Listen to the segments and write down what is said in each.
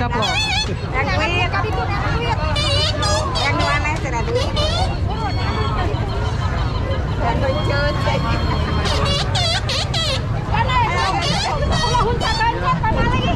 Copo. Yang duit. Yang mana sudah duit. Yang lucut. Mana ya? Allah hunta banyak mana lagi?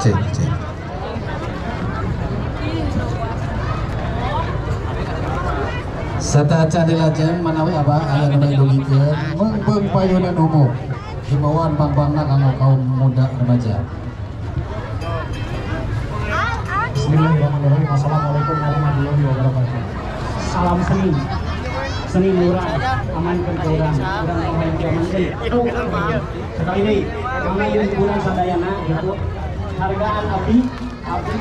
Cek. Sata aca dilajeng manawi abah aya nu dugikeun mung payunan umum himbauan bang-bangna kanggo kaum muda remaja. Bismillahirrahmanirrahim. Assalamualaikum warahmatullahi wabarakatuh. Salam seni murah amankeun ka urang urang amankeun sekali deui kami urang sadayana gitu hargaan abdi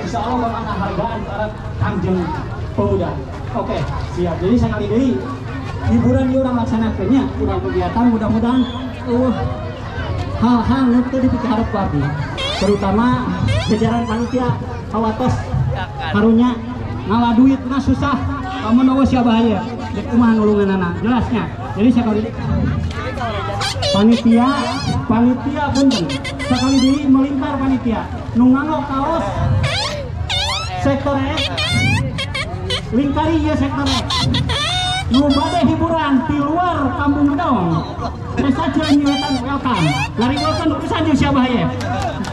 insyaallah bakal hargaan para kangjeng pemuda. Oke, siap. Jadi sekali deui hiburan ieu urang laksanakeunnya urang kegiatan mudah-mudahan hal-hal nu teu dipiharep ku abdi terutama jajaran panitia kawatos harunya ngala duit mah susah kamu nawa sia bahaya dek kumaha nulunganana jelasnya. Jadi sekali panitia punten sekali deui melingkar panitia nu nganggo kaos sektor E lingkari ieu sektor E nu bade hiburan di luar kampung daong saja nyewetan welcome lari welcome urusan jeung sia bahaya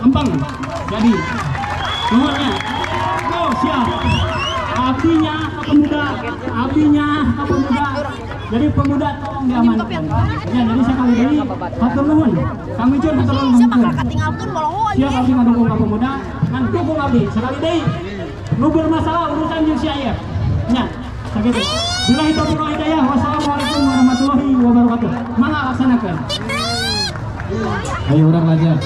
empeng. Jadi nomornya go siap abdinya ke pemuda jadi pemuda tolong diamankan ya. Jadi sekali deui hatur nuhun kami cun hatur nuhun siap abdi ngadukung ka pemuda ngan dukung abdi sekali deui nu bermasalah urusan jeung sia aya nya sakitu. Billahi taufiq wal hidayah. Wassalamualaikum warahmatullahi wabarakatuh. Mangga laksanakeun. Ayo urang lajeng.